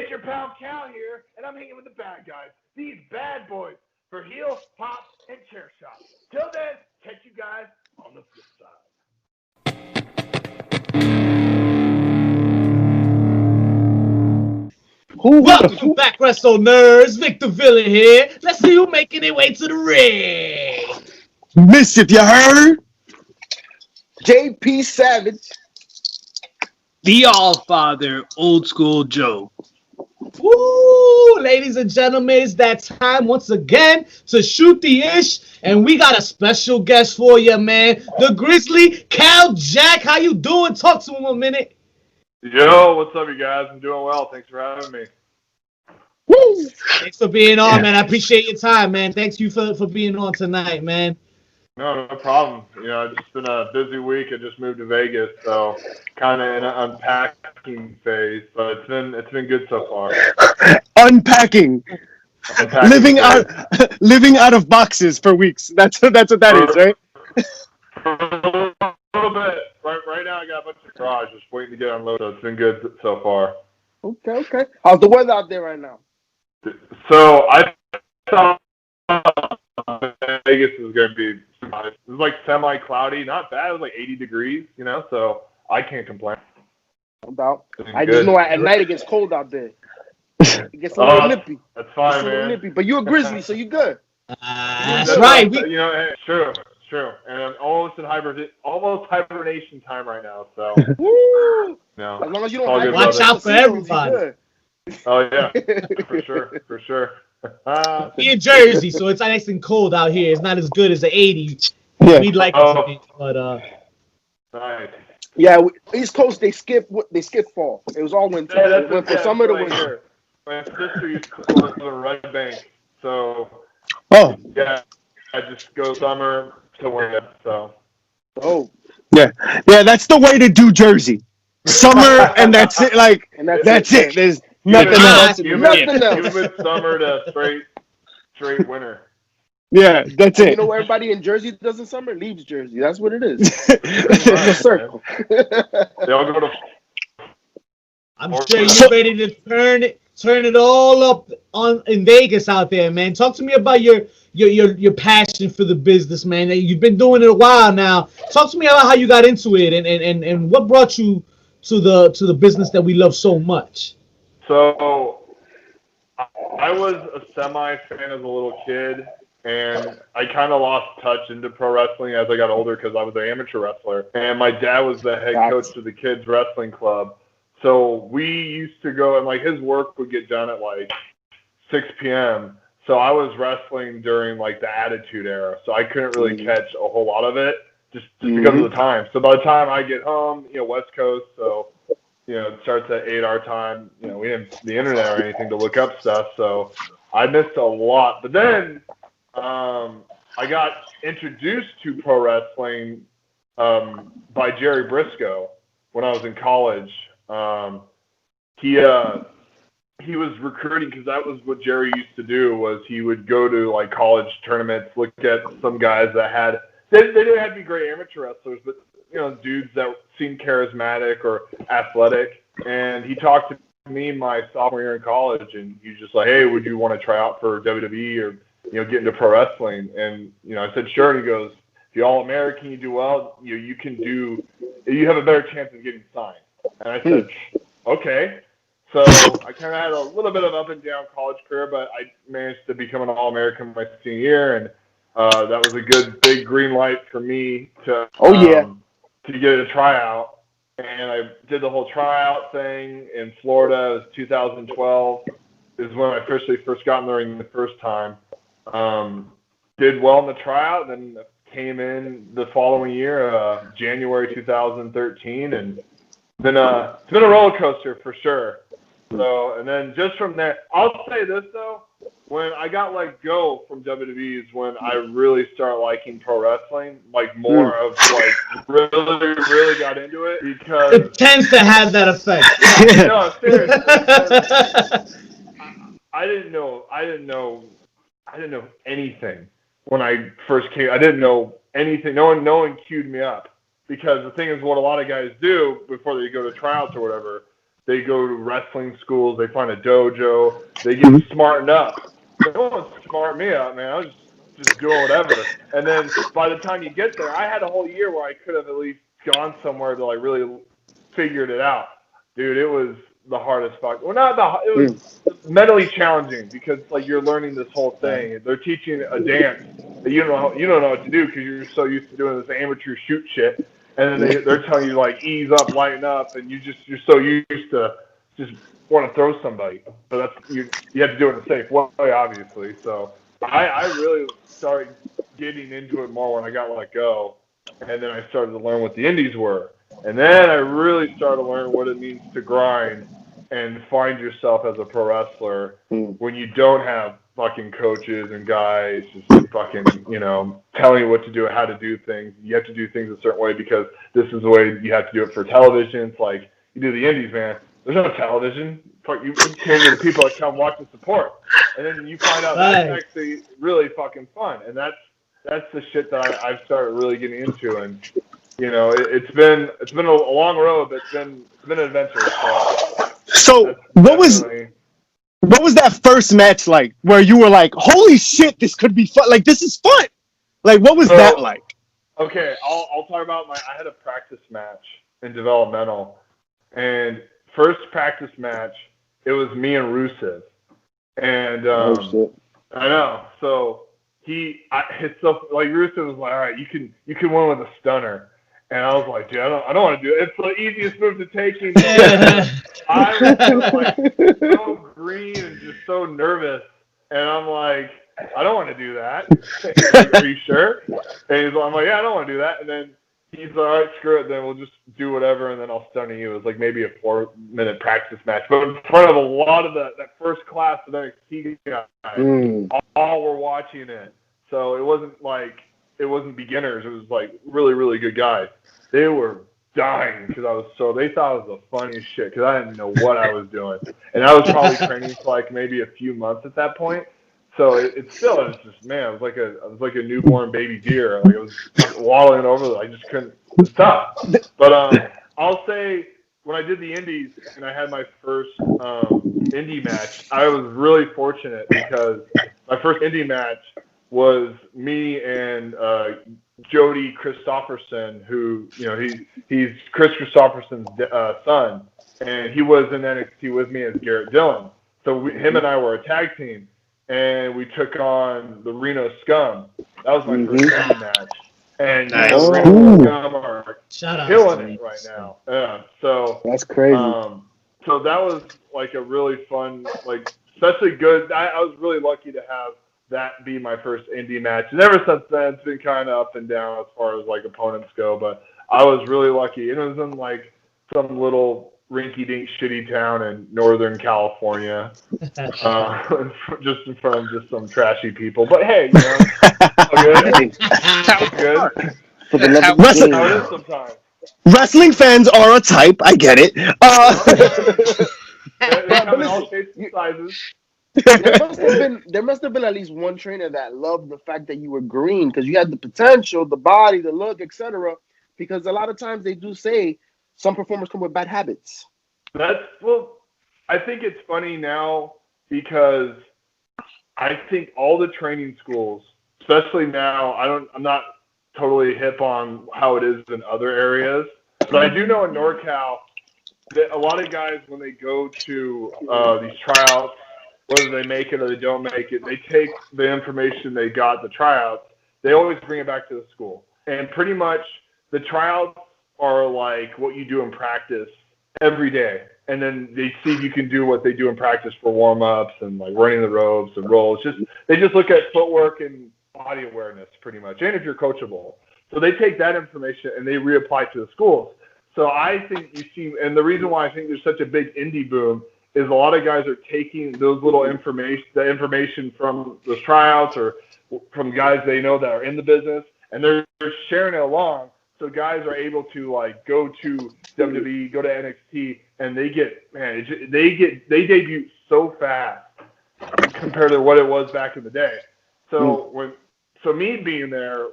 Major Pound Cow here, and I'm hanging with the bad guys. These bad boys for heel, hop, and chair shot. Till then, catch you guys on the flip side. Welcome back, Wrestle Nerds. Victor Villa here. Let's see who's making their way to the ring. Mischief, you heard? JP Savage. The Allfather, Old School Joe. Woo! Ladies and gentlemen, it's that time once again to shoot the ish, and we got a special guest for you, man. The Grizzly Kal Jack. How you doing? Talk to him a minute. Yo, what's up, you guys? I'm doing well. Thanks for having me. Woo! Thanks for being on, man. I appreciate your time, man. Thanks you for being on tonight, man. No problem. You know, it's been a busy week. I just moved to Vegas, so kind of in an unpacking phase, but it's been good so far. Unpacking. Living out of boxes for weeks. That's what that is, right? A little bit. Right now, I got a bunch of garage just waiting to get unloaded. So it's been good so far. Okay. How's the weather out there right now? So I thought Vegas is going to be. It was like semi-cloudy, not bad. It was like 80 degrees, you know, so I can't complain. No doubt. I just know at night it gets cold out there. It gets a little nippy. That's fine, man. Nippy. But you're a Grizzly, so you're good. That's right. You know, hey, it's true. And I'm almost in hibernation time right now, so. Woo! No, as long as you don't hibernate, watch out for everybody. Oh, yeah, for sure. We're in Jersey, so it's nice and cold out here. It's not as good as the 80s. Yeah. We'd like it to be, but Nice. Yeah, East Coast they skip fall. It was all winter. Yeah, it went from summer to winter. My sister used to live in the Red Bank, so yeah, I just go summer to winter. So yeah, that's the way to do Jersey. Summer and that's it. Like that's it. There's nothing else. Nothing else. Even summer to straight winter. Yeah, that's it. You know what everybody in Jersey does in summer? Leaves Jersey. That's what it is. It's a circle. They all go to. I'm sure you're ready to turn it all up in Vegas out there, man. Talk to me about your passion for the business, man. You've been doing it a while now. Talk to me about how you got into it and what brought you to the business that we love so much. So I was a semi-fan as a little kid, and I kind of lost touch into pro wrestling as I got older because I was an amateur wrestler, and my dad was the head coach of the kids wrestling club. So we used to go, and like his work would get done at like 6 p.m. So I was wrestling during like the Attitude Era, so I couldn't really catch a whole lot of it just because of the time. So by the time I get home, you know, West Coast, so you know, it starts at 8 our time. You know, we didn't have the internet or anything to look up stuff, so I missed a lot. But then I got introduced to pro wrestling by Jerry Briscoe when I was in college. He was recruiting because that was what Jerry used to do. Was he would go to like college tournaments, look at some guys that had they didn't have to be great amateur wrestlers, but you know, dudes that seemed charismatic or athletic. And he talked to me my sophomore year in college, and he was just like, "Hey, would you want to try out for WWE or get into pro wrestling?" And I said, "Sure." And he goes, "If you're all American, you do well. You have a better chance of getting signed." And I said, "Okay." So I kind of had a little bit of up and down college career, but I managed to become an All-American my senior year, and that was a good big green light for me to get a tryout. And I did the whole tryout thing in Florida. It was 2012 is when I officially first got in the ring the first time. Did well in the tryout, and then came in the following year, January 2013, and it's been a roller coaster for sure. So, and then just from there, I'll say this though, when I got let go from WWE is when I really started liking pro wrestling, like more of like really, really got into it because it tends to have that effect. No, seriously. I didn't know anything when I first came. I didn't know anything. No one queued me up because the thing is, what a lot of guys do before they go to tryouts or whatever, They go to wrestling schools. They find a dojo. They get smartened up. They won't smart me up, man. I was just doing whatever. And then by the time you get there, I had a whole year where I could have at least gone somewhere to like really figured it out. Dude, it was the hardest fuck. Well, it was mentally challenging because like you're learning this whole thing. They're teaching a dance that you don't know what to do because you're so used to doing this amateur shoot shit. And then they're telling you like ease up, lighten up, and you're so used to just want to throw somebody. So that's you have to do it in a safe way, obviously. So I really started getting into it more when I got let go, and then I started to learn what the indies were, and then I really started to learn what it means to grind and find yourself as a pro wrestler when you don't have fucking coaches and guys just fucking, telling you what to do, how to do things. You have to do things a certain way because this is the way you have to do it for television. It's like you do the indies, man. There's no television. You cater to the people that come watch and support. And then you find out that's actually really fucking fun. And that's the shit that I've started really getting into. And it's been a long road, but it's been an adventure. So what was that first match like where you were like, holy shit, this could be fun? Like, this is fun. Like, what was that like? Okay, I'll talk about I had a practice match in developmental. And first practice match, it was me and Rusev. And I know. So Rusev was like, all right, you can win with a stunner. And I was like, dude, I don't want to do it. It's the easiest move to take. I was like so green and just so nervous. And I'm like, I don't want to do that. Like, are you sure? And I'm like, yeah, I don't want to do that. And then he's like, all right, screw it. Then we'll just do whatever, and then I'll stun you. It was like maybe a 4-minute practice match. But in front of a lot of that first class of NXT guys, all were watching it. So it wasn't beginners. It was like really, really good guys. They were dying because they thought it was the funniest shit because I didn't know what I was doing. And I was probably training for like maybe a few months at that point. So it was just, man, I was like a newborn baby deer. Like I was waddling over. I just couldn't stop. But I'll say when I did the indies and I had my first indie match, I was really fortunate because my first indie match was me and Jody Christopherson, who he's Chris Christopherson's son, and he was in NXT with me as Garrett Dillon. So him and I were a tag team, and we took on the Reno Scum. That was my first indie match, and the Reno Scum are killing it right now. Yeah, so that's crazy. So that was like a really fun, like especially good. I was really lucky to have that be my first indie match. And ever since then, it's been kind of up and down as far as like opponents go. But I was really lucky. It was in like some little rinky-dink shitty town in Northern California, just in front of just some trashy people. But hey, good. Good. For the love of the game. Sometimes. Wrestling fans are a type. I get it. They come in all shapes and sizes. There must have been at least one trainer that loved the fact that you were green because you had the potential, the body, the look, etc. Because a lot of times they do say some performers come with bad habits. I think it's funny now because I think all the training schools, especially now, I'm not totally hip on how it is in other areas, but I do know in NorCal that a lot of guys when they go to these tryouts, whether they make it or they don't make it, they take the information they got, the tryouts, they always bring it back to the school. And pretty much the tryouts are like what you do in practice every day. And then they see if you can do what they do in practice for warm-ups and like running the ropes and rolls. They just look at footwork and body awareness pretty much, and if you're coachable. So they take that information and they reapply it to the schools. So I think you see, and the reason why I think there's such a big indie boom is a lot of guys are taking those little information from those tryouts or from guys they know that are in the business, and they're sharing it along. So guys are able to like go to WWE, go to NXT, and they debut so fast compared to what it was back in the day. So me being there,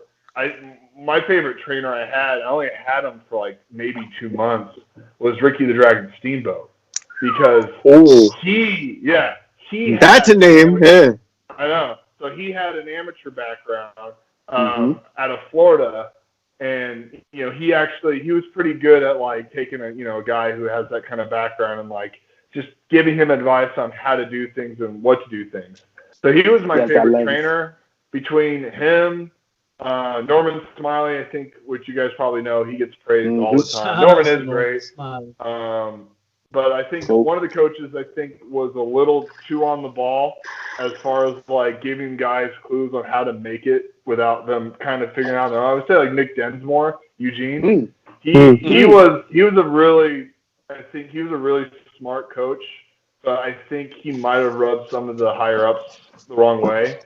my favorite trainer I only had him for like maybe 2 months, was Ricky the Dragon Steamboat. because Oh, he that's a had name. Yeah. I know. So he had an amateur background out of Florida, and he was pretty good at like taking a guy who has that kind of background and like just giving him advice on how to do things and what to do things. So he was my favorite trainer. Between him, Norman Smiley, I think, which you guys probably know, he gets praised all the time. Norman is great. But I think one of the coaches, I think, was a little too on the ball as far as like giving guys clues on how to make it without them kind of figuring out. I would say like Nick Densmore, Eugene. He was a really smart coach, but I think he might have rubbed some of the higher ups the wrong way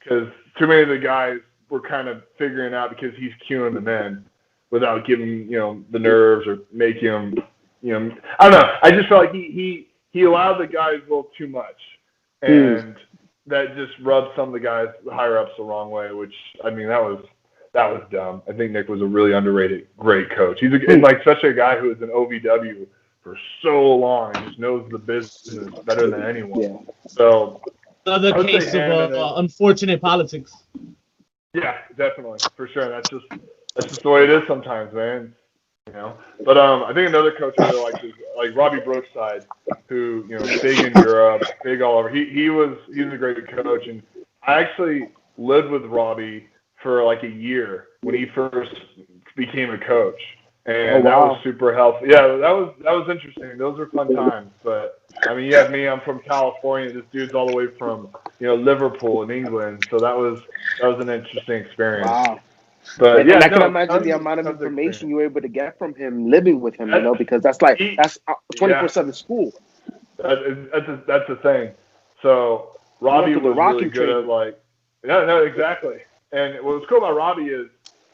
because too many of the guys were kind of figuring out because he's cueing them in without giving the nerves or making them. I don't know. I just felt like he allowed the guys a little too much, and that just rubbed some of the guys, the higher ups, the wrong way. Which I mean, that was dumb. I think Nick was a really underrated, great coach. He's especially a guy who was an OVW for so long and just knows the business better than anyone. Yeah. So another case of unfortunate politics. Yeah, definitely, for sure. That's just the way it is sometimes, man. But I think another coach I really like is like Robbie Brookside, who big in Europe, big all over. He was a great coach, and I actually lived with Robbie for like a year when he first became a coach, and that was super helpful. Yeah, that was interesting. Those were fun times. But I mean, you have me. I'm from California. This dude's all the way from Liverpool in England, so that was an interesting experience. Wow. But and I can imagine the amount of information you were able to get from him living with him, because that's 24/7 school. That's the thing. So Robbie was really good at exactly. And what was cool about Robbie is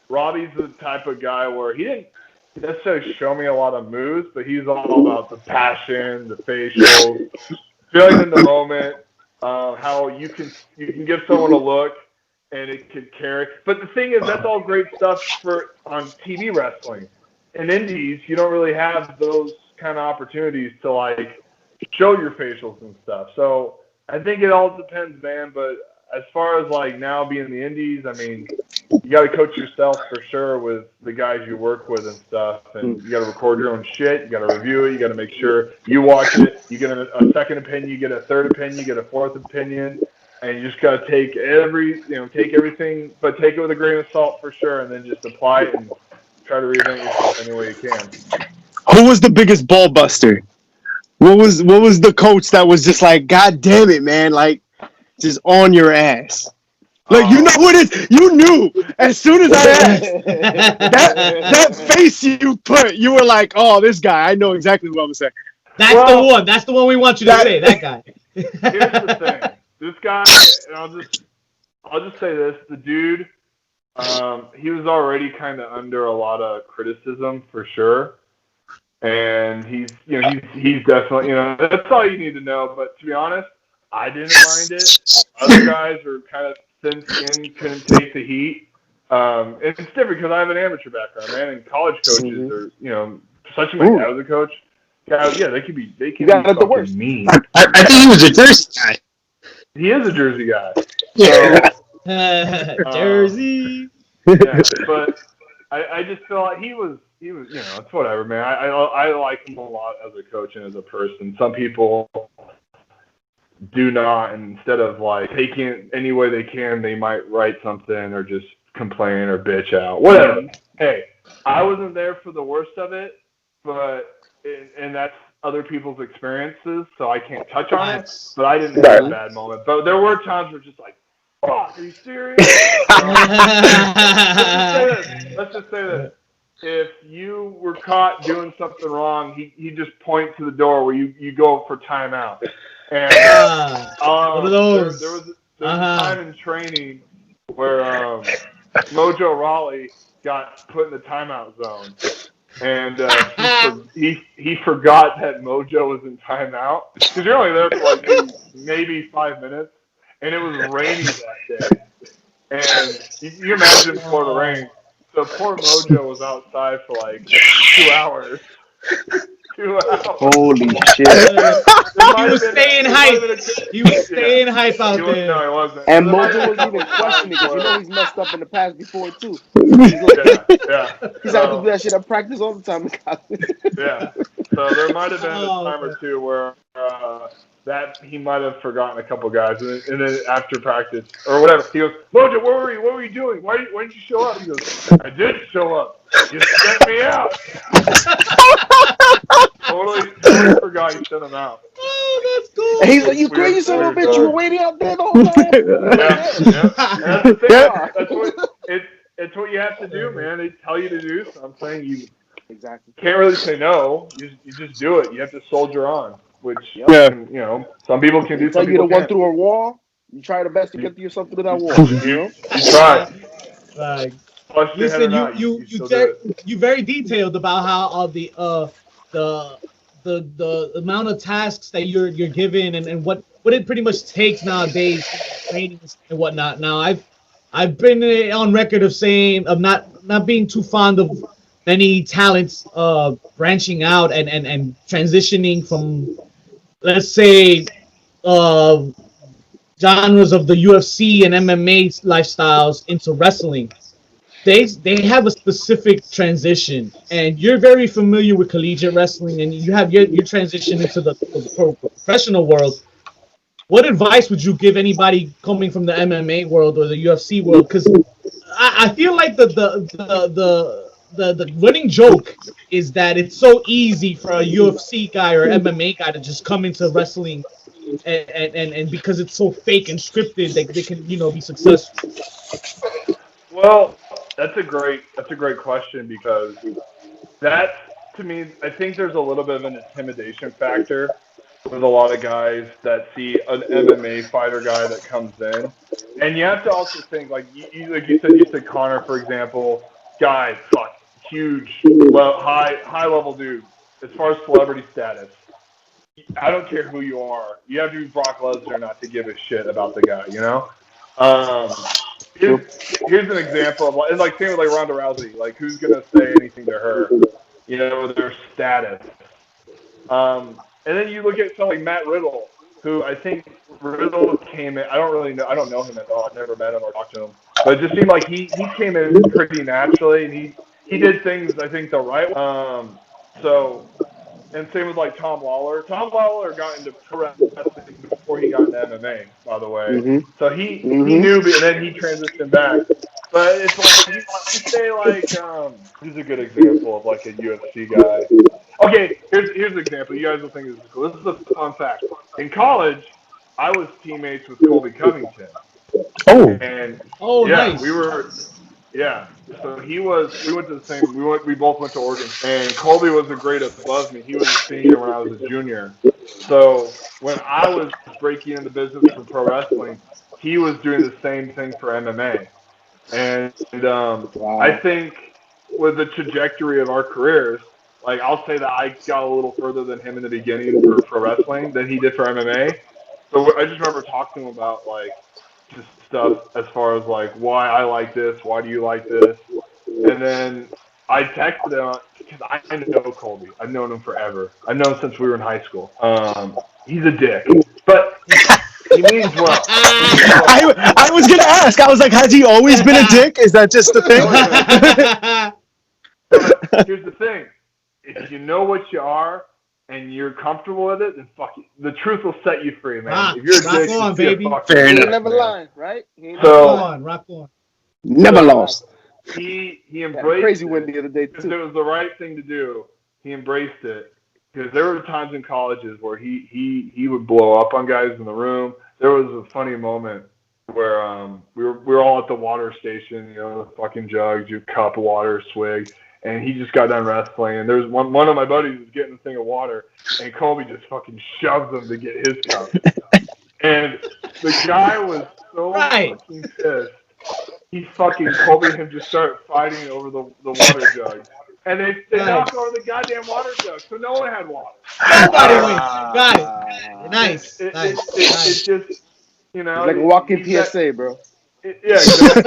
Robbie's the type of guy where he didn't necessarily show me a lot of moves, but he's all about the passion, the facials, feeling in the moment, how you can give someone a look. And it could carry. But the thing is, that's all great stuff on TV wrestling. In indies, you don't really have those kind of opportunities to like show your facials and stuff. So I think it all depends, man. But as far as like now being in the indies, I mean, you got to coach yourself for sure with the guys you work with and stuff. And you got to record your own shit. You got to review it. You got to make sure you watch it. You get a second opinion. You get a third opinion. You get a fourth opinion. And you just gotta take everything, but take it with a grain of salt for sure, and then just apply it and try to reinvent yourself any way you can. Who was the biggest ball buster? What was the coach that was just like, God damn it, man, like just on your ass? Like you know what it is? You knew as soon as I asked that face you put, you were like, oh, this guy, I know exactly what I'm gonna say. That's the one. That's the one we want you to say. That guy. Here's the thing. This guy, and I'll just say this: the dude, he was already kind of under a lot of criticism for sure, and he's definitely that's all you need to know. But to be honest, I didn't mind it. Other guys are kind of thin skinned, couldn't take the heat. And it's different because I have an amateur background, man, and college coaches are especially my dad was a coach. Guys, they can be the worst. Mean. I think he was a Jersey guy. He is a Jersey guy. Yeah. So, Jersey. Yeah, but I just feel like he was it's whatever, man. I like him a lot as a coach and as a person. Some people do not, and instead of like taking it any way they can, they might write something or just complain or bitch out. Whatever. Hey, I wasn't there for the worst of it, and that's other people's experiences, so I can't touch on it, but I didn't have a bad moment. But there were times where just like, fuck, are you serious? Let's just say this. If you were caught doing something wrong, he just point to the door where you go for timeout. And one of those. There was a time in training where Mojo Rawley got put in the timeout zone. And he forgot that Mojo was in timeout because you're only there for like maybe 5 minutes, and it was rainy that day. And you imagine Florida rain, so poor Mojo was outside for like 2 hours. 2 out. Holy shit! He was staying hype. He was staying hype out there. No, he wasn't. And There might Mojo have was been a even couple questioning because you times know he's messed up in the past before too. where- yeah. He's had to do that shit at practice all the time in college. Yeah. So there might have been a Oh, time or man. two where that he might have forgotten a couple guys, and then after practice or whatever, he goes, "Mojo, where were you? What were you doing? Why didn't you show up?" He goes, "I did show up. You sent me out." totally forgot you sent him out. Oh, that's cool. And he's like, "You crazy son of a bitch! You were waiting out there the whole time." Yeah. And that's the thing. Yeah. It's what you have to do, man. They tell you to do something. You Exactly. can't really say no. You just do it. You have to soldier on, which Yeah. some people can do. Tell Some you to people run can't. through a wall. You try the best to get yourself through that wall. You know. You try. Like, Flush your head or listen, not, you still do it. you very detailed about how all the amount of tasks that you're given and what it pretty much takes nowadays, training and whatnot. Now I've been on record of saying of not being too fond of many talents branching out and transitioning from, let's say, genres of the UFC and MMA lifestyles into wressling. They have a specific transition, and you're very familiar with collegiate wrestling, and you have your transition into the professional world. What advice would you give anybody coming from the MMA world or the UFC world? Because I feel like the running joke is that it's so easy for a UFC guy or MMA guy to just come into wrestling, and because it's so fake and scripted, they can be successful. Well, that's a great question because that, to me, I think there's a little bit of an intimidation factor with a lot of guys that see an MMA fighter guy that comes in, and you have to also think like you said Connor, for example, guy, huge, high level dude as far as celebrity status. I don't care who you are. You have to be Brock Lesnar not to give a shit about the guy, Here's an example of like same with Ronda Rousey. Like, who's gonna say anything to her? Their status. And then you look at someone like Matt Riddle, who I think Riddle came in. I don't know him at all. I've never met him or talked to him, but it just seemed like he came in pretty naturally, and he did things I think the right way. And same with like Tom Lawler. Tom Lawler got into pro wrestling before he got into MMA, by the way. Mm-hmm. So he knew, and then he transitioned back. But it's like you say like here's a good example of like a UFC guy. Okay, here's an example. You guys will think this is cool. This is a fun fact. In college, I was teammates with Colby Covington. Oh. And nice. we were. Yeah, so we went to the same, we both went to Oregon, and Colby was a grade above me. He was a senior when I was a junior. So when I was breaking into business for pro wrestling, he was doing the same thing for MMA. And Wow. I think with the trajectory of our careers, like I'll say that I got a little further than him in the beginning for pro wrestling than he did for MMA. So I just remember talking to him about like, just stuff as far as like why I like this, why do you like this, and then I texted him because I know Colby. I've known him forever. I've known him since we were in high school. He's a dick, but he means well. I was gonna ask. I was like, has he always been a dick? Is that just the thing? But here's the thing: if you know what you are and you're comfortable with it, then fuck it. The truth will set you free, man. If you're a dick, on, just be a baby. fucking Fair dick, enough. Never man. lying, right? Rock on. Never lost. He Yeah, embraced crazy it win the other day because too. it was the right thing to do. He embraced it because there were times in colleges where he would blow up on guys in the room. There was a funny moment where we were all at the water station, the fucking jugs, your cup of water, swig. And he just got done wrestling, and there's one of my buddies was getting a thing of water, and Colby just fucking shoves him to get his cup. And the guy was so fucking pissed. Colby and him just start fighting over the water jug. And they knocked over the goddamn water jug, so no one had water. Nobody wins. Got it. Nice. It's just, It's like a walking PSA, bro. Yeah, exactly.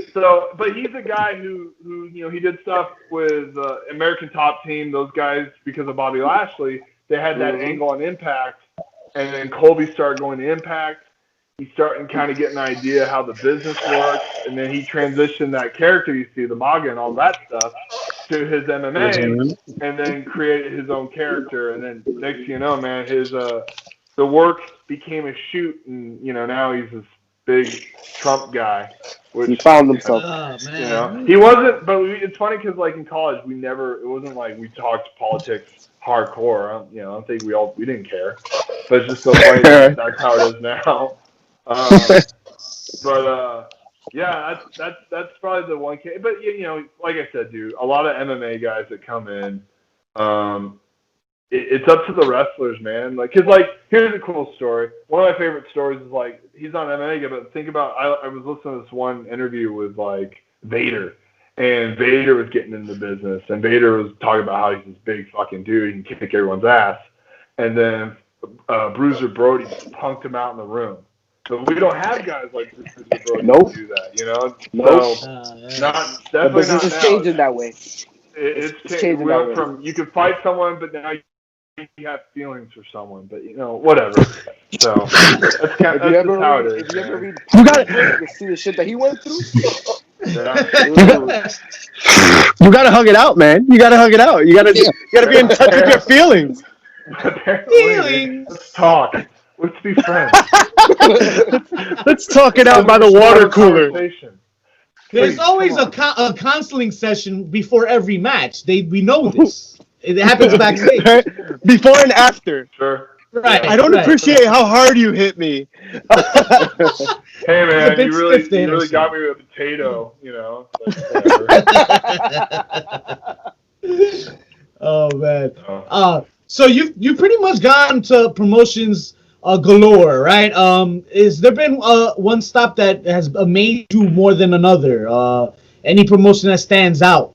So So, but he's a guy who he did stuff with American Top Team. Those guys, because of Bobby Lashley, they had that angle on Impact, and then Colby started going to Impact. He started kind of getting an idea how the business works, and then he transitioned that character you see, the MAGA and all that stuff, to his MMA, and then created his own character. And then next thing you know, man, his the work became a shoot, and now he's this big Trump guy. Which, he found himself. Oh, man. He wasn't, but it's funny because like in college, it wasn't like we talked politics hardcore. I don't think we didn't care. But it's just so funny that's how it is now. Yeah, that's probably the one case. But like I said, dude, a lot of MMA guys that come in, it's up to the wrestlers, man. Here's a cool story. One of my favorite stories is he's on MMA, but think about I was listening to this one interview with Vader, and Vader was getting into business, and Vader was talking about how he's this big fucking dude, he can kick everyone's ass, and then Bruiser Brody punked him out in the room. So we don't have guys like Bruiser Brody to do that, Nope. So definitely business is changing that way. It's changing that way. From you can fight someone, but now you have feelings for someone, but whatever. So that's how it is. If you ever read, You see the shit that he went through. You gotta hug it out, man. You gotta hug it out. You gotta be in touch with your feelings. Let's talk. Let's be friends. Let's talk it out by the water cooler. There's always a counseling session before every match. We know this. It happens backstage. Before and after. Sure. Right. I don't appreciate how hard you hit me. Hey man, you really got me with a potato, Oh man. So you pretty much gone to promotions galore, right? Is there been one stop that has amazed you more than another? Any promotion that stands out?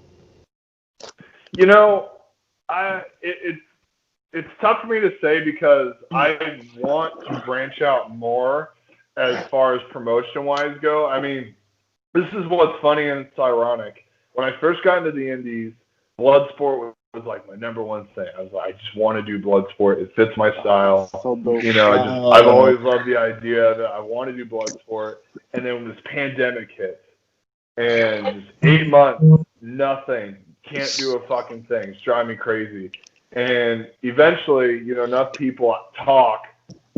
It's tough for me to say because I want to branch out more as far as promotion-wise go. I mean, this is what's funny and it's ironic. When I first got into the indies, Bloodsport was like my number one thing. I was like, I just want to do Bloodsport. It fits my style. So dope. I've always loved the idea that I want to do Bloodsport. And then when this pandemic hit, and 8 months, nothing, can't do a fucking thing. It's driving me crazy. And eventually, enough people talk,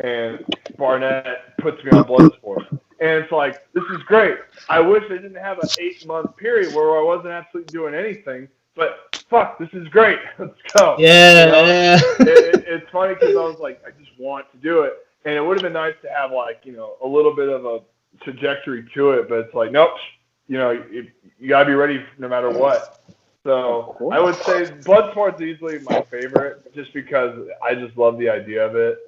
and Barnett puts me on Bloodsport. And it's like, this is great. I wish I didn't have an 8-month period where I wasn't absolutely doing anything. But fuck, this is great. Let's go. Yeah. It's funny because I was like, I just want to do it. And it would have been nice to have a little bit of a trajectory to it. But it's like, nope, you got to be ready no matter what. So I would say Bloodsport's easily my favorite just because I just love the idea of it.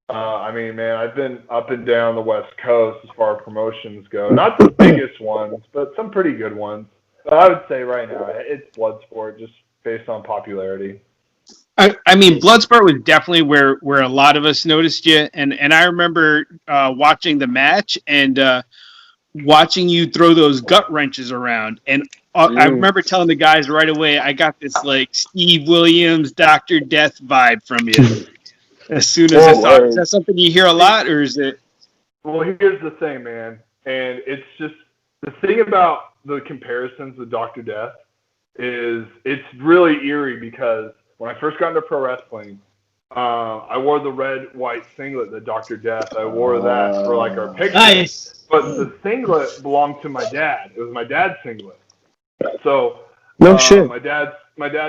I mean, man, I've been up and down the West Coast as far as promotions go. Not the biggest ones, but some pretty good ones. But I would say right now it's Bloodsport just based on popularity. I mean, Bloodsport was definitely where a lot of us noticed you. And I remember watching the match and watching you throw those gut wrenches around. And I remember telling the guys right away, I got this Steve Williams, Dr. Death vibe from you. As soon as I saw it. Is that something you hear a lot, or is it? Well, here's the thing, man. And it's just the thing about the comparisons with Dr. Death is it's really eerie because when I first got into pro wrestling, I wore the red, white singlet, the Dr. Death. I wore that for our picture. Nice. But the singlet belonged to my dad. It was my dad's singlet. So no shit. My dad,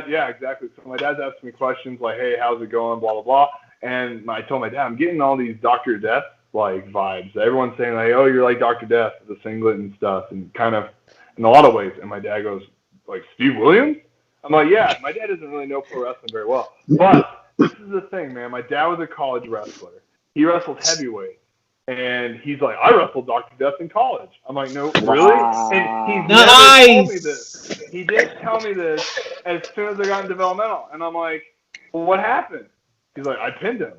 yeah, exactly. So my dad's asking me questions like, "Hey, how's it going?" Blah blah blah. And I told my dad, I'm getting all these Dr. Death vibes. Everyone's saying "Oh, you're like Dr. Death," the singlet and stuff, and kind of in a lot of ways. And my dad goes, "Steve Williams?" I'm like, "Yeah." My dad doesn't really know pro wrestling very well, but this is the thing, man. My dad was a college wrestler. He wrestled heavyweight. And he's like, I wrestled Dr. Death in college. I'm like, no, really? And he's never told me this. He didn't tell me this as soon as I got in developmental. And I'm like, well, what happened? He's like, I pinned him.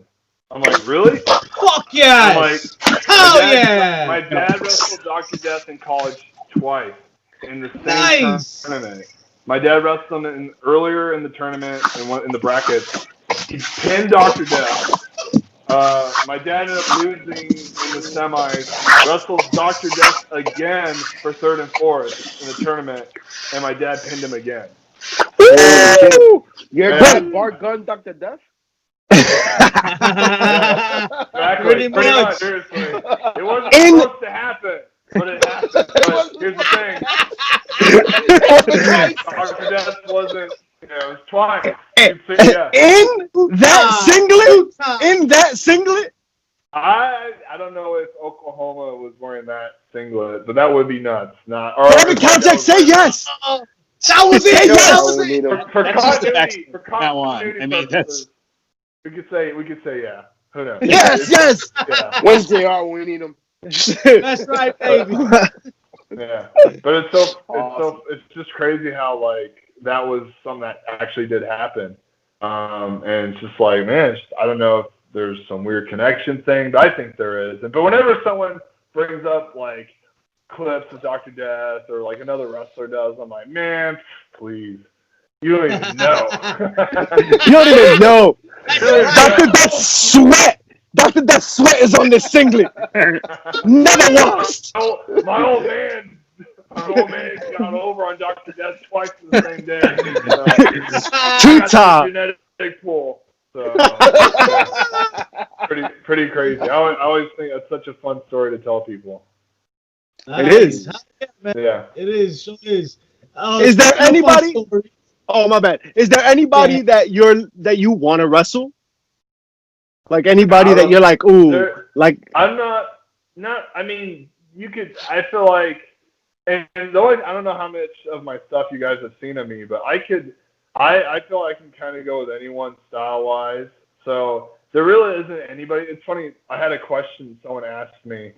I'm like, really? Fuck yeah! I'm like, hell yeah! My dad wrestled Dr. Death in college twice. in the same Nice. tournament. My dad wrestled him earlier in the tournament in the brackets. He pinned Dr. Death. My dad ended up losing in the semis, wrestled Dr. Death again for third and fourth in the tournament, and my dad pinned him again. Your Yeah. dad bar gun Dr. Death? Yeah, exactly. Pretty much. Seriously. It wasn't supposed to happen, but it happened. But here's the thing. Dr. Death wasn't, it was twice. You'd say yes. In that singlet? I don't know if Oklahoma was wearing that singlet, but that would be nuts. Grizzly Kal Jack, say yes. That was it. Yes. That was it. For That's just the continuity, next for that one. continuity I mean, purposes, we could say yeah. Who knows? Yes. Yeah. When's JR when we need him? That's right, baby. Yeah, but it's just crazy how like that was something that actually did happen, and it's just like, man, I don't know if there's some weird connection thing, but I think there is. But whenever someone brings up like clips of Dr. Death or like another wrestler does, I'm like, man, please, you don't even know. You don't even know. Dr. Death's sweat. Dr. Death's sweat is on this singlet. Never washed. My old man got over on Dr. Death twice in the same day. Two-time. Genetic pool. So, pretty crazy. I always think that's such a fun story to tell people. It is. Yeah. It is. Sure is. Is there anybody? Oh, my bad. Is there anybody that you want to wrestle? Like anybody that you're like, ooh, like I'm not. I mean, you could. I feel like, and though I don't know how much of my stuff you guys have seen of me, but I could. I feel I can kind of go with anyone style wise. So there really isn't anybody. It's funny. I had a question someone asked me.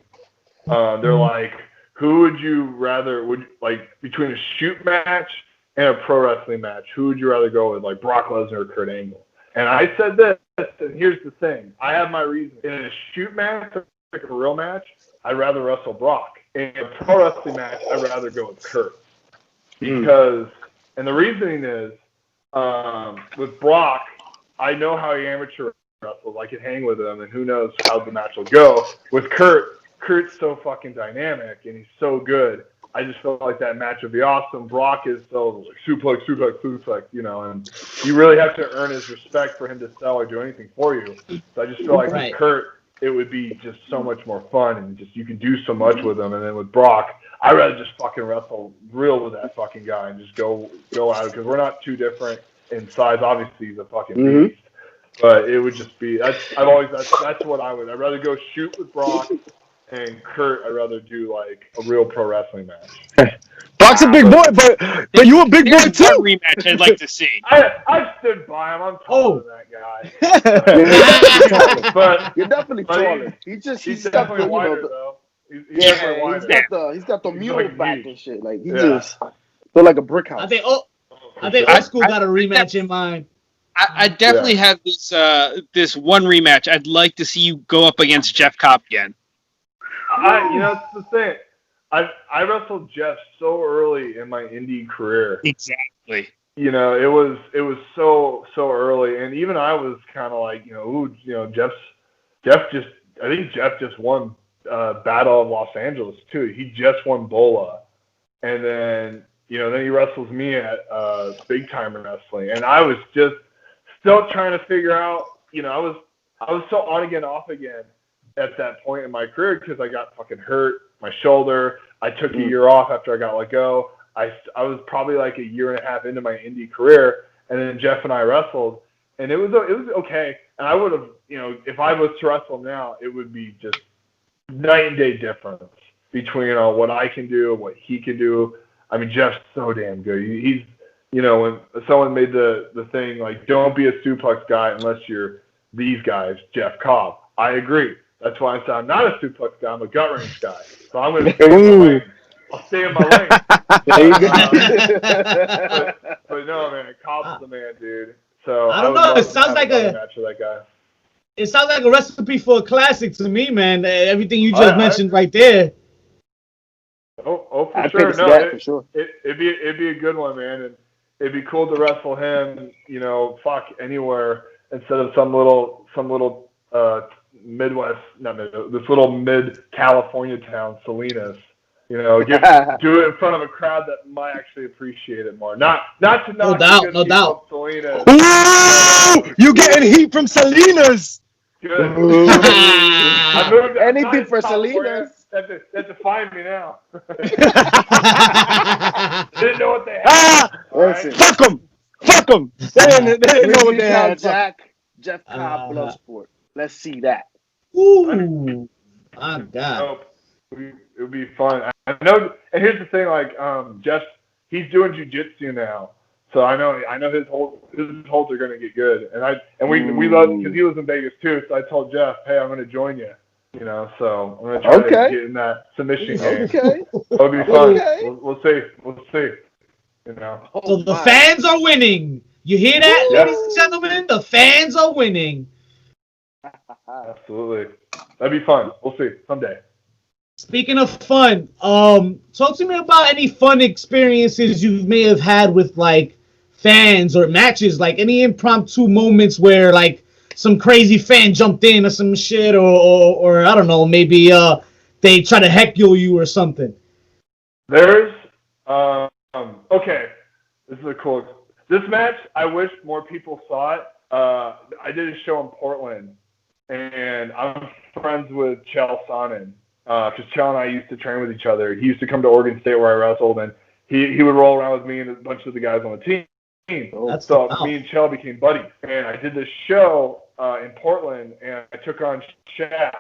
They're like, who would you rather? Like between a shoot match and a pro wrestling match, who would you rather go with? Like Brock Lesnar or Kurt Angle? And I said this, and here's the thing. I have my reason. In a shoot match, like a real match, I'd rather wrestle Brock. In a pro wrestling match, I'd rather go with Kurt. Because, and the reasoning is, with Brock, I know how he amateur wrestles. I can hang with him, and who knows how the match will go. With Kurt's so fucking dynamic, and he's so good. I just feel like that match would be awesome. Brock is so like suplex, you know, and you really have to earn his respect for him to sell or do anything for you. So I just feel like with Kurt, it would be just so much more fun, and just you can do so much with him. And then with Brock, I'd rather just fucking wrestle real with that fucking guy and just go at it, because we're not too different in size. Obviously, he's a fucking beast, but it would just be that's what I would. I'd rather go shoot with Brock. And Kurt, I'd rather do like a real pro wrestling match. Brock's a big boy, but you a big boy too. Rematch I'd like to see. I've stood by him. I'm taller than that guy. But you're definitely taller. He's definitely wider though. He's got the mule like back and shit. Like he just feel like a brick house. I think old school got a rematch in mind. I definitely have this one rematch. I'd like to see you go up against Jeff Kopp again. That's the thing. I wrestled Jeff so early in my indie career. Exactly. You know, it was so early, and even I was kind of like, Jeff just won Battle of Los Angeles too. He just won Bola, and then he wrestles me at Big Time Wrestling, and I was just still trying to figure out. I was so on again, off again at that point in my career because I got fucking hurt, my shoulder. I took a year off after I got let go. I was probably like a year and a half into my indie career, and then Jeff and I wrestled, and it was okay. And I would have, if I was to wrestle now, it would be just night and day difference between what I can do and what he can do. I mean, Jeff's so damn good. He's, when someone made the thing like, don't be a suplex guy unless you're these guys, Jeff Kopp. I agree. That's why I said I'm not a suplex guy. I'm a gut wrench guy. So I'm going to stay in my lane. I'll stay in my lane. But no, man, Kopp's the man, dude. So I don't know. It sounds like a match with that guy. It sounds like a recipe for a classic to me, man. Everything you just mentioned right there. Oh, for I'd sure. pay to see No, that for sure. it'd be a good one, man, and it'd be cool to wrestle him. Anywhere instead of some little Midwest, not mid, this little mid California town, Salinas. Do it in front of a crowd that might actually appreciate it more. Not to knock the good people of Salinas. Ooh, you getting heat from Salinas? Good. I moved. Anything for Salinas. That's to find me now. Didn't know what they had. Listen, fuck them. Fuck them. They didn't know what they Kal had. Jack, Jeff Cobb, Bloodsport. Let's see that. Ooh, my God. It would be fun. I know, and here's the thing, Jeff, he's doing jiu-jitsu now, so I know his holds are gonna get good, and we love, because he was in Vegas too. So I told Jeff, hey, I'm gonna join you. So I'm gonna try to get in that submission game. Okay. It'll be fun. Okay. We'll see. So the fans are winning. You hear that, ladies and gentlemen? The fans are winning. Absolutely. That'd be fun. We'll see someday. Speaking of fun, talk to me about any fun experiences you may have had with fans or matches, any impromptu moments where some crazy fan jumped in or some shit, or I don't know, maybe they try to heckle you or something. There's okay. This is this match. I wish more people saw it. I did a show in Portland, and I'm friends with Chael Sonnen. Because Chael and I used to train with each other. He used to come to Oregon State where I wrestled, and he would roll around with me and a bunch of the guys on the team. So me and Chael became buddies. And I did this show in Portland, and I took on Shaft.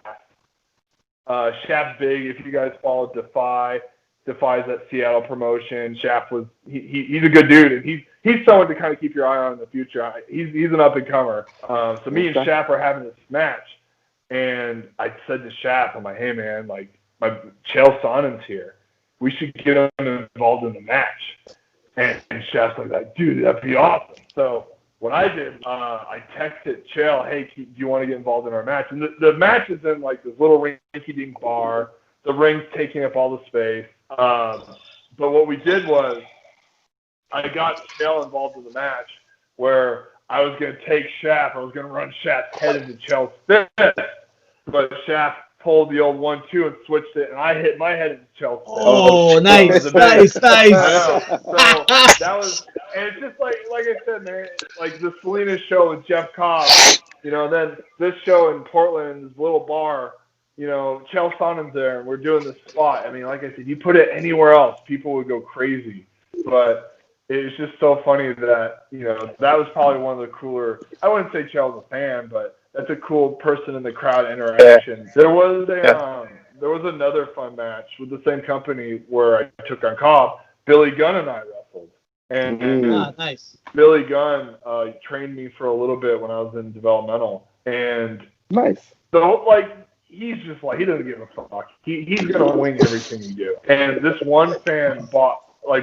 Shaft's big. If you guys follow Defy's that Seattle promotion. Shaft was he's a good dude, and he's someone to kind of keep your eye on in the future. He's an up and comer. So me and Shaft were having this match. And I said to Shaft, I'm like, hey, man, my Chael Sonnen's here. We should get him involved in the match. And Shaft's like, dude, that'd be awesome. So what I did, I texted Chael, hey, do you want to get involved in our match? And the match is in, this little rinky-dink bar. The ring's taking up all the space. But what we did was I got Chael involved in the match where I was going to take Shaft. I was going to run Shaft's head into Chael's fist. But Shaft pulled the old 1-2 and switched it, and I hit my head into Chael's fist. Oh, nice. So that was, and it's just like I said, man, the Salinas show with Jeff Cobb, then this show in Portland, this little bar, Chael Sonnen's there, and we're doing this spot. I mean, like I said, you put it anywhere else, people would go crazy. But it's just so funny that, that was probably one of the cooler, I wouldn't say Chael's a fan, but that's a cool person in the crowd interaction. There was another fun match with the same company where I took on Kopp. Billy Gunn and I wrestled. And nice. Billy Gunn trained me for a little bit when I was in developmental. And nice. So he's just he doesn't give a fuck. He's gonna wing everything you do. And this one fan brought a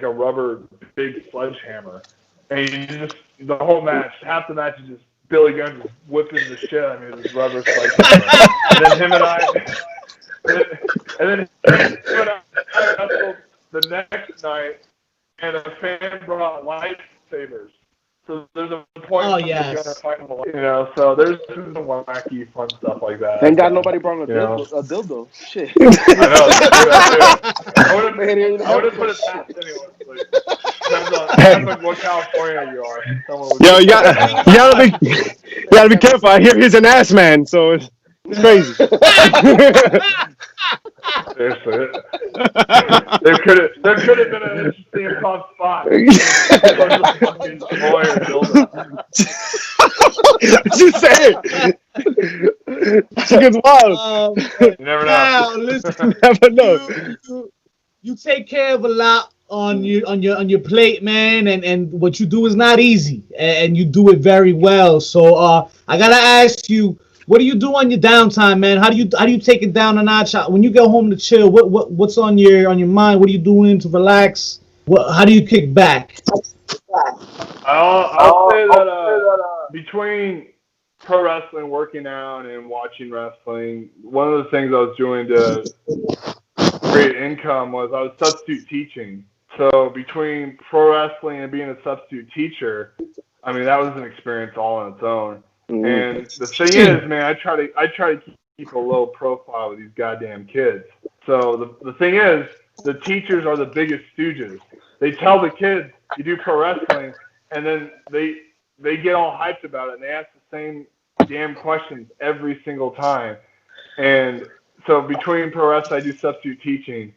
rubber big sledgehammer, and the whole match, half the match is just Billy Gunn just whipping the shit out of me with his rubber sledgehammer. And then him and I wrestled the next night, and a fan brought lightsabers. So there's a point where so there's some wacky, fun stuff like that. Thank God nobody brought a dildo. Shit. I would have put it past anyway. Depends on what California you are. Yo, you gotta be careful. I hear he's an ass man, so it's crazy. Seriously. There could have been an interesting tough spot. Just say it. Chicken's wild. You never know. Listen, Never know. You take care of a lot on your plate, man, and what you do is not easy, and you do it very well. So I gotta ask you, what do you do on your downtime, man? How do you take it down a notch? When you go home to chill, what's on your mind? What are you doing to relax? How do you kick back? I'll say that between pro wrestling, working out, and watching wrestling, one of the things I was doing to great income was I was substitute teaching. So between pro wrestling and being a substitute teacher, I mean, that was an experience all on its own. And the thing is, man, I try to keep a low profile with these goddamn kids. So the thing is, the teachers are the biggest stooges. They tell the kids you do pro wrestling, and then they get all hyped about it, and they ask the same damn questions every single time. And so between pro wrestling, I do substitute teaching,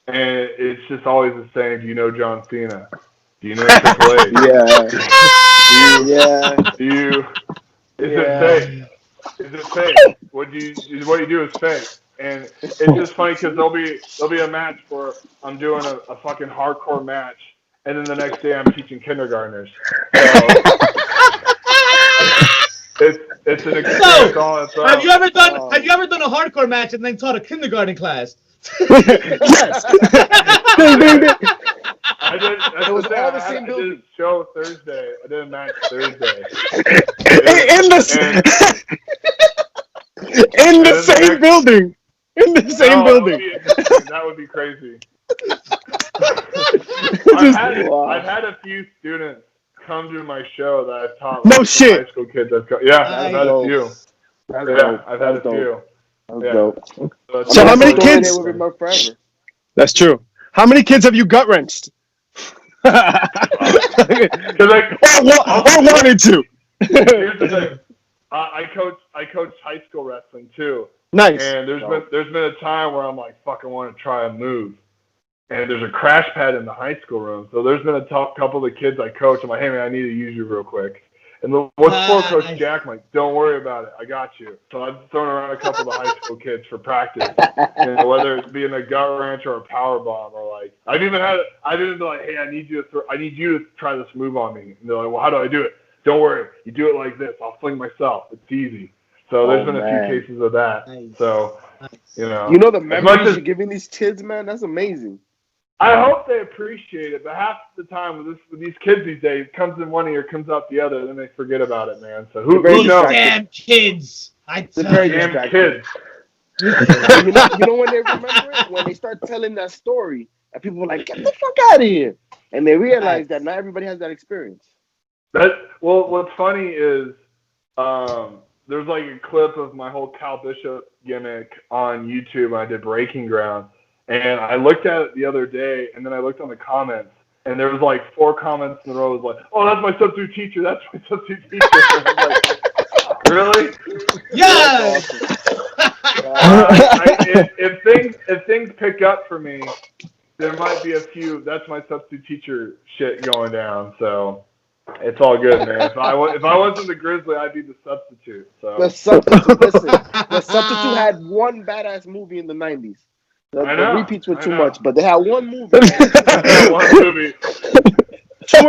and it's just always the same. Do you know John Cena? Do you know Triple H? Is it fake? Is it fake? What you do is fake. And it's just funny because there'll be a match where I'm doing a fucking hardcore match, and then the next day I'm teaching kindergartners. So it's an experience all its own. Have you ever done a hardcore match and then taught a kindergarten class? Yes. I did. It was all the same building. I did a show Thursday. I did a match Thursday. In the same building. In the same building. That would be crazy. I've had a few students come to my show that I've taught. No shit. High school kids. I've had a few. I've had a few. That's dope. So how many kids? Forever. That's true. How many kids have you gut wrenched? Or wanted to. Here's the thing. I coach high school wrestling too. Nice. And there's been a time where I'm like, fuck, I want to try a move. And there's a crash pad in the high school room. So there's been a couple of the kids I coach. I'm like, hey man, I need to use you real quick. And what's for Coach Jack? I'm like, don't worry about it. I got you. So I've thrown around a couple of the high school kids for practice. Whether it's being a gut wrench or a power bomb, or like I've even been like, hey, I need you to try this move on me. And they're like, well, how do I do it? Don't worry. You do it like this. I'll fling myself. It's easy. So there's been a few cases of that. Nice. So you know the memories you're giving these kids, man. That's amazing. I hope they appreciate it, but half the time with these kids these days, it comes in one ear, comes out the other, then they forget about it, man. So who knows? Damn kids! I tell you, damn kids. You know when they remember it? When they start telling that story, and people are like, "Get the fuck out of here!" And they realize that not everybody has that experience. What's funny is there's like a clip of my whole Cal Bishop gimmick on YouTube, and I did Breaking Ground. And I looked at it the other day, and then I looked on the comments, and there was like 4 comments in a row. It was like, "Oh, that's my substitute teacher. That's my substitute teacher." And I'm like, really? Yeah. If things pick up for me, there might be a few. That's my substitute teacher shit going down. So it's all good, man. If I wasn't the Grizzly, I'd be the substitute. So the substitute. Listen, the substitute had one badass movie in the '90s. The repeats were too much, but they had one movie. 2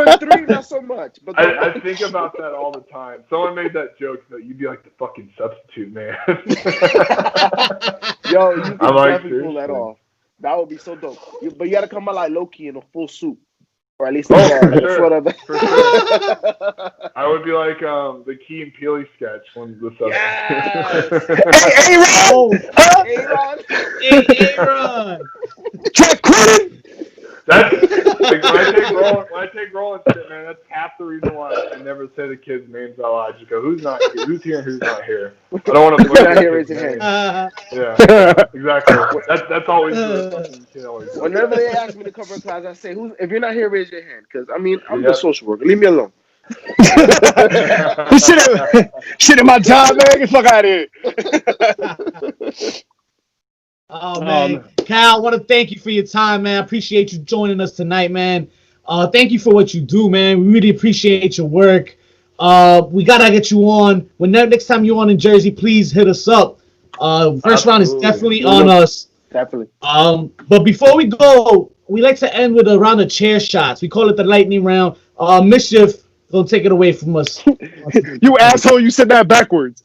and 3, not so much. But I think about that all the time. Someone made that joke that you'd be like the fucking substitute, man. Yo, you can definitely pull that off. That would be so dope. But you got to come out like Loki in a full suit. Or at least for sure. I would be like the Key and Peele sketch when the Aaron! Jack Quinn! That's like, when I take Roland shit, man, that's half the reason why I never say the kids' names out loud. I just go, who's here and who's not here. I don't want to put here raise your hand. Yeah, exactly. That's always the kid always. Whenever they ask me to cover a class, I say, if you're not here, raise your hand. Because, I mean, I'm the social worker. Leave me alone. Shit in my job, man. Get the fuck out of here. Oh, man. Cal, I want to thank you for your time, man. I appreciate you joining us tonight, man. Thank you for what you do, man. We really appreciate your work. We got to get you on. Next time you're on in Jersey, please hit us up. First round is definitely on us. Definitely. But before we go, we like to end with a round of chair shots. We call it the lightning round. Mischief, don't take it away from us. You asshole, you said that backwards.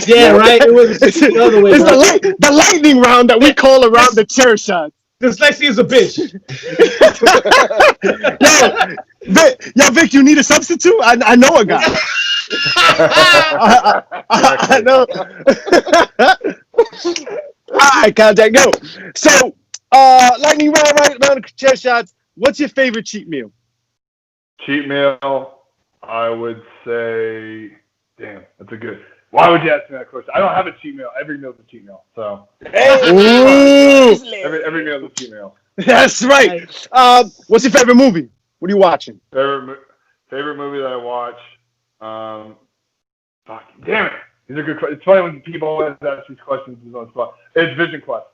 Yeah, right? It was the other way. It's the lightning round that we call around the chair shots. Dyslexia is a bitch. Yo, Vic, you need a substitute? I know a guy. I know. All right, Kal Jack, go. So, Lightning round, round of chair shots. What's your favorite cheat meal? Cheat meal, I would say. Damn, that's a good. Why would you ask me that question? I don't have a cheat meal. Every meal's a cheat meal. So. Ooh, Every meal's a cheat meal. that's right. What's your favorite movie? What are you watching? Favorite movie that I watch. Fuck, damn it. These are good questions. It's funny when people always ask these questions on the spot. It's Vision Quest.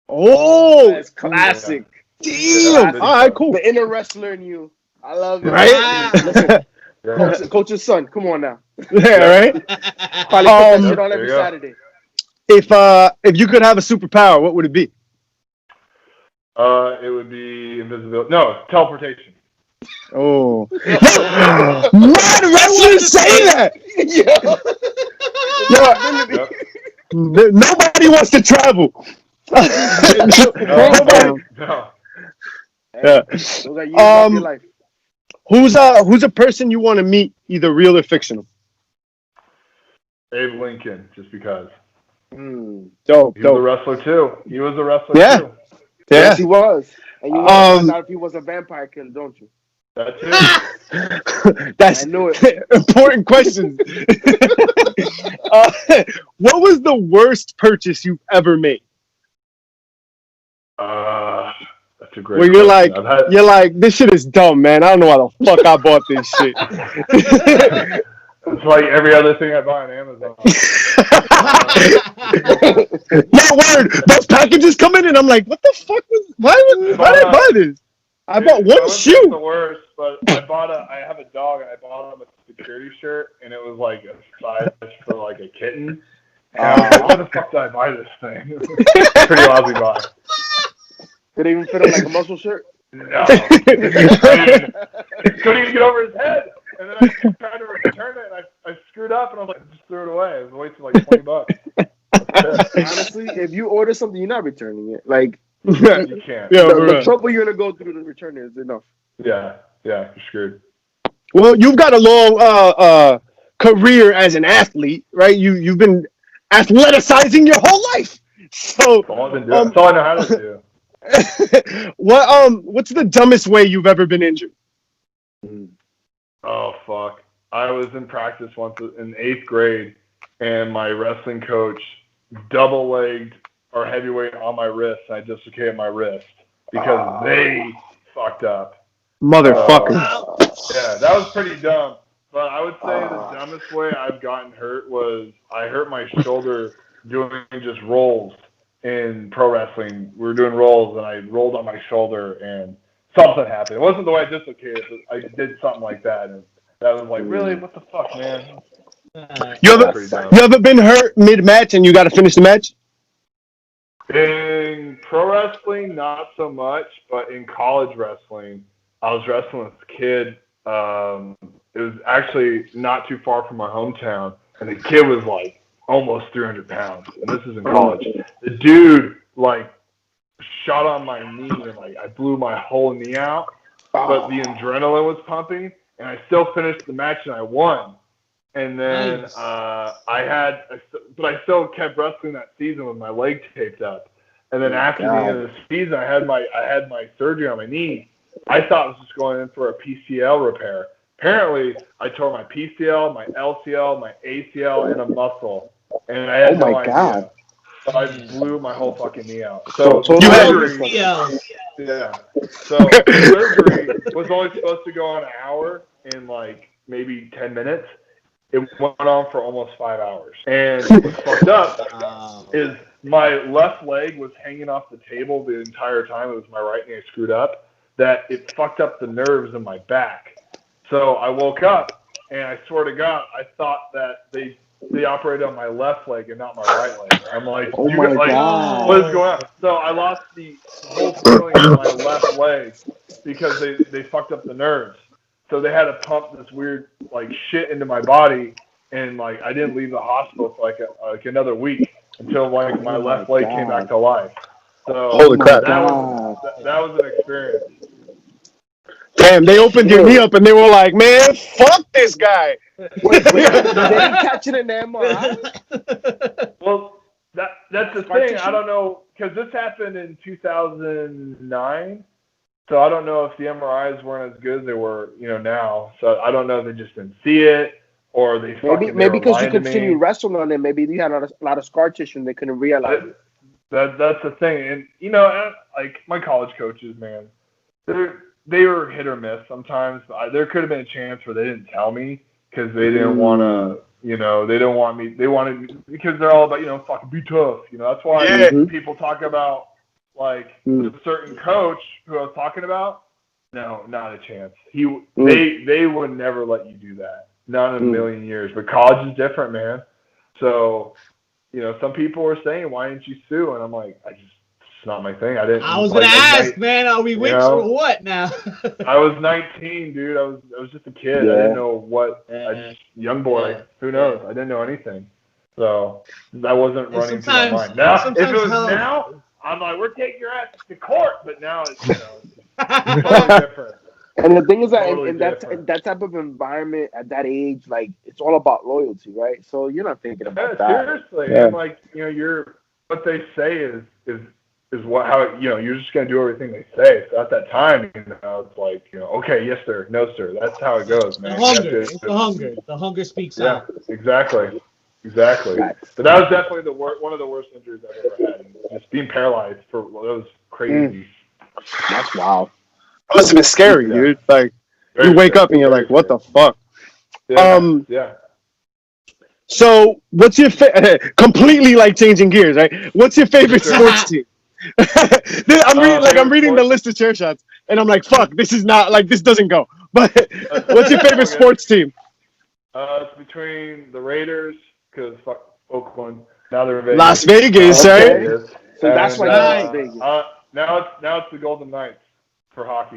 Oh, That's classic. Damn. All right, cool. The inner wrestler in you. I love it. Right? Listen, Yeah. coach's son. Come on now. Yeah, right? Probably put that shit on every Saturday. If you could have a superpower, what would it be? It would be invisibility. No, teleportation. Oh. Why do wrestlers say that? Nobody wants to travel. Nobody. No. Yeah. Those are years of your life. Who's a person you want to meet, either real or fictional? Abe Lincoln, just because. Dope. He was a wrestler too. Too. Yeah. Yes, he was. And you want to find out if he was a vampire killer, don't you? That too. That's I knew it. Important questions. What was the worst purchase you've ever made? That's a great. Where you're question. you're like, this shit is dumb, man. I don't know why the fuck I bought this shit. It's like every other thing I buy on Amazon. No word. Those packages come in, and I'm like, what the fuck why did I buy this? I bought one shoe. The worst, but I have a dog, and I bought him a security shirt, and it was like a size for like a kitten. And I was like, why the fuck did I buy this thing? Pretty lousy buy. Did it even fit him like a muscle shirt? No. Couldn't even get over his head. And then I tried to return it, and I screwed up, and I was like, just threw it away. It was wasting like $20. Honestly, if you order something, you're not returning it. Like, you can't. The trouble you're gonna go through to return it is enough. Yeah, you're screwed. Well, you've got a long career as an athlete, right? You've been athleticizing your whole life. So That's all I've been doing. That's all I know how to do. What's the dumbest way you've ever been injured? Oh fuck! I was in practice once in 8th grade, and my wrestling coach double-legged our heavyweight on my wrist, and I dislocated my wrist because they fucked up. Motherfucker. Yeah, that was pretty dumb. But I would say the dumbest way I've gotten hurt was I hurt my shoulder doing just rolls in pro wrestling. We were doing rolls, and I rolled on my shoulder, and something happened. It wasn't the way I dislocated, but I did something like that, and that was like, really? What the fuck, man? You ever been hurt mid-match and you got to finish the match? In pro wrestling, not so much, but in college wrestling, I was wrestling with a kid. It was actually not too far from my hometown, and the kid was like almost 300 pounds, and this is in college. The dude like shot on my knee, and like I blew my whole knee out, but the adrenaline was pumping, and I still finished the match, and I won. And then Nice. but I still kept wrestling that season with my leg taped up. And then after the end of the season, I had my surgery on my knee. I thought I was just going in for a PCL repair. Apparently, I tore my PCL, my LCL, my ACL, and a muscle. And I had no idea. So I blew my whole fucking knee out. So you had surgery, yeah. So surgery was only supposed to go on an hour in like maybe 10 minutes. It went on for almost 5 hours. And what's fucked up is my left leg was hanging off the table the entire time. It was my right knee I screwed up. That it fucked up the nerves in my back. So I woke up, and I swear to God, I thought that they operated on my left leg and not my right leg. I'm like, God. what is going on? So I lost the whole feeling in my left leg because they fucked up the nerves. So they had to pump this weird like shit into my body, and like I didn't leave the hospital for like another week until like my left leg came back to life. So holy crap! That was an experience. Damn, they opened your knee up and they were like, man, fuck this guy. Wait, they didn't catch it in the MRI? Well, that's the Scar thing. tissue? I don't know, because this happened in 2009. So I don't know if the MRIs weren't as good as they were, now. So I don't know if they just didn't see it or they Maybe they were because you lying to continue me. wrestling on it, maybe you had a lot of scar tissue and they couldn't realize it. That's the thing. And, like my college coaches, man, they were hit or miss sometimes. There could have been a chance where they didn't tell me because they didn't want to, they didn't want me. They wanted, because they're all about, fucking be tough. That's why people talk about, like, the certain coach who I was talking about. No, not a chance. They would never let you do that. Not in a million years. But college is different, man. So, some people were saying, why didn't you sue? And I'm like, it's not my thing. I didn't. I was gonna ask, man, are we witch or what now? I was 19, dude. I was just a kid. I didn't know what. Young boy. Who knows? I didn't know anything. So that wasn't running through my mind. Now, if it was now, I'm like, we're taking your ass to court. But now it's totally different. And the thing is that Totally in that type of environment at that age, like, it's all about loyalty, right? So you're not thinking about that. Seriously, and like, you're what they say is how you're just gonna do everything they say. So at that time, it's like, okay, yes sir, no sir. That's how it goes, man. The hunger. The hunger speaks out. Exactly. But that was definitely one of the worst injuries I've ever had. Just being paralyzed that was crazy. That's wild. It must have been scary, dude. Like, you wake up and you're like, what the fuck? Yeah. So, what's your completely like changing gears, right? What's your favorite sports team? I'm reading the list of chair shots, and I'm like, fuck, this is not like this doesn't go. But what's your favorite sports team? It's between the Raiders, because fuck Oakland. Now they're in Vegas. Las Vegas, right? So that's why Las Vegas. Now it's the Golden Knights for hockey.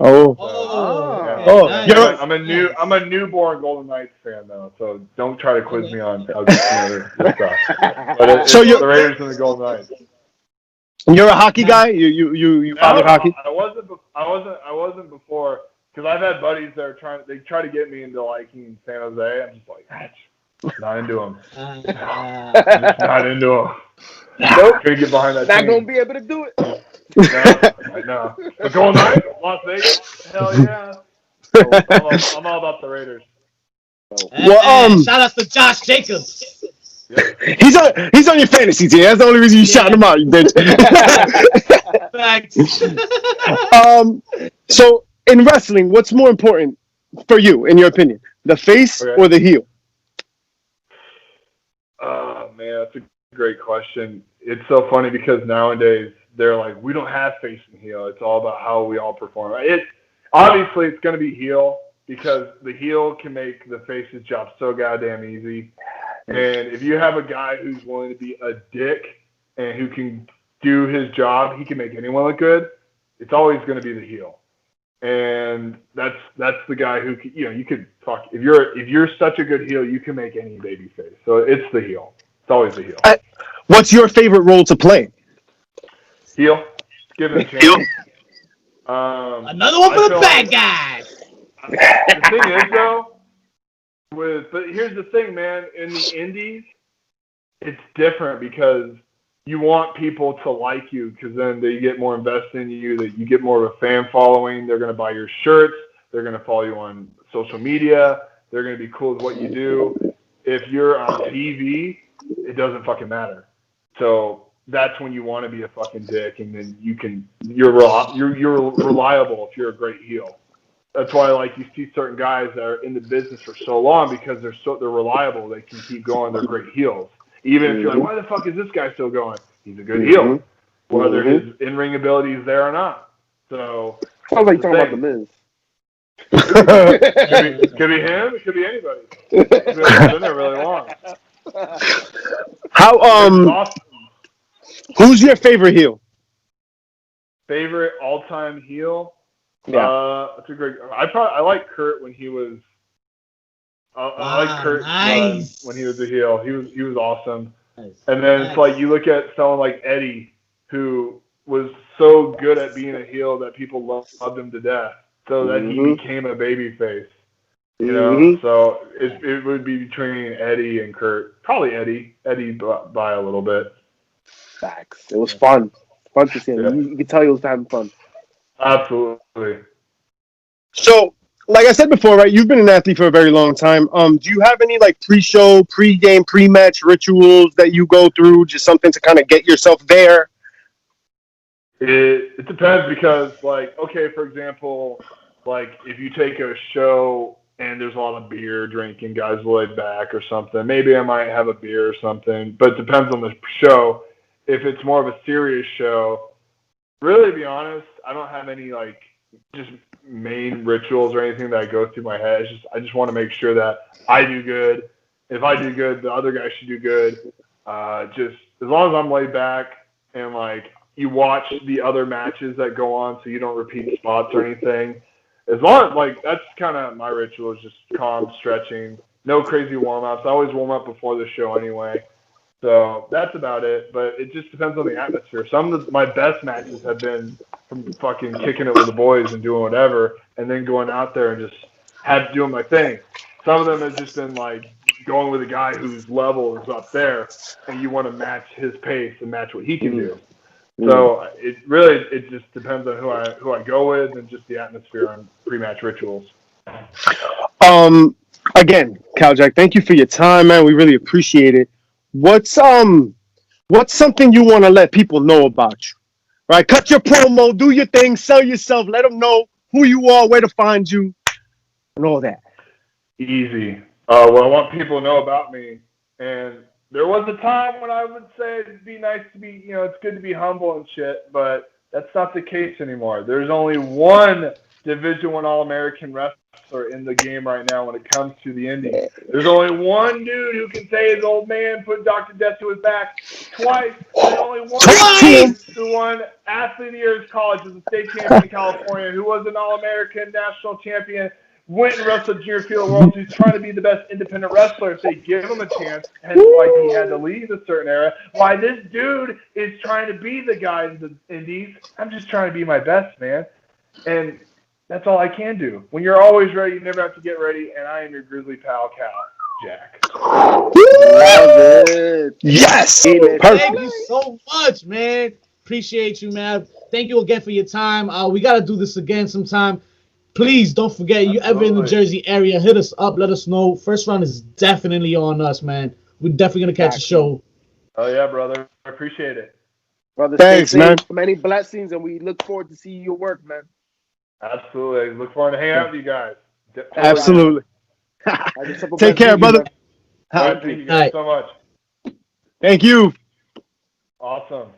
I'm a newborn Golden Knights fan though, so don't try to quiz me on other stuff. But it's the Raiders and the Golden Knights. You're a hockey guy? You follow hockey? I wasn't before, because I've had buddies that try to get me into liking San Jose. I'm just like, not into them. Just not into them. Nope. Couldn't get behind that Not team. gonna be able to do it. No. But Golden Knights, Las Vegas, hell yeah. So I'm all about the Raiders. Shout out to Josh Jacobs. Yep. He's on your fantasy team. That's the only reason you shot him out, you bitch. So in wrestling, what's more important for you, in your opinion, the face or the heel? Oh man, that's a great question. It's so funny because nowadays they're like, we don't have face and heel. It's all about how we all perform. Obviously it's going to be heel, because the heel can make the face's job so goddamn easy. And if you have a guy who's willing to be a dick and who can do his job, he can make anyone look good. It's always going to be the heel. And that's the guy who you could fuck. If you're such a good heel, you can make any baby face. So it's the heel. It's always the heel. What's your favorite role to play? Heel. Give it a chance. Another one for the bad guys. The thing is, though, but here's the thing, man. In the indies, it's different because you want people to like you, because then they get more invested in you, that you get more of a fan following. They're going to buy your shirts. They're going to follow you on social media. They're going to be cool with what you do. If you're on TV, it doesn't fucking matter. So that's when you want to be a fucking dick, and then you're reliable if you're a great heel. That's why, you see certain guys that are in the business for so long, because they're reliable. They can keep going. They're great heels. Even if you're like, why the fuck is this guy still going? He's a good heel, whether his in-ring ability is there or not. So sounds like talking about the Miz. Could be him. It could be anybody. He's been there really long. Who's your favorite heel? Favorite all-time heel? Yeah. That's a great. I like Kurt when he was. I like Kurt when he was a heel. He was awesome. Nice. And then it's like you look at someone like Eddie, who was so good at being a heel that people loved him to death, so that he became a babyface. You know, so it would be between Eddie and Kurt. Probably Eddie by a little bit. Facts. It was fun. Fun to see him. Yeah. You could tell he was having fun. Absolutely. So, like I said before, right? You've been an athlete for a very long time. Do you have any like pre-show, pre-game, pre-match rituals that you go through? Just something to kind of get yourself there. It depends because, like, okay, for example, like if you take a show and there's a lot of beer drinking, guys laid back or something, maybe I might have a beer or something, but it depends on the show. If it's more of a serious show, really, to be honest, I don't have any like just main rituals or anything that go through my head. I just want to make sure that I do good. If I do good, the other guy should do good. Just as long as I'm laid back and like you watch the other matches that go on, so you don't repeat spots or anything. As long as like that's kind of my ritual is just calm stretching, no crazy warm ups. I always warm up before the show anyway. So that's about it, but it just depends on the atmosphere. Some of my best matches have been from fucking kicking it with the boys and doing whatever, and then going out there and just doing my thing. Some of them have just been like going with a guy whose level is up there, and you want to match his pace and match what he can do. So it just depends on who I go with and just the atmosphere on pre-match rituals. Again, Kal Jack, thank you for your time, man. We really appreciate it. What's something you want to let people know about you? Right? Cut your promo, do your thing, sell yourself, let them know who you are, where to find you, and all that. Easy. What I want people to know about me, and there was a time when I would say it'd be nice to be, it's good to be humble and shit, but that's not the case anymore. There's only one Division I All-American wrestler in the game right now when it comes to the Indies. There's only one dude who can say his old man put Dr. Death to his back twice. There's only one dude who won Athlete of the Year college as a state champion in California, who was an All-American national champion, went and wrestled Junior Field Worlds, who's trying to be the best independent wrestler if they give him a chance, hence why he had to leave a certain era. Why this dude is trying to be the guy in the Indies. I'm just trying to be my best, man. And that's all I can do. When you're always ready, you never have to get ready, and I am your Grizzly Kal Jack. Love it. Yes! Thank you so much, man. Appreciate you, man. Thank you again for your time. We got to do this again sometime. Please don't forget, you ever in the Jersey area, hit us up, let us know. First round is definitely on us, man. We're definitely going to catch a show. Oh, yeah, brother. I appreciate it. Brother, thanks, man. Many blessings, and we look forward to seeing your work, man. Absolutely. Look forward to hanging out with you guys. Absolutely. Take care, brother. All right, thank you guys so much. Thank you. Awesome.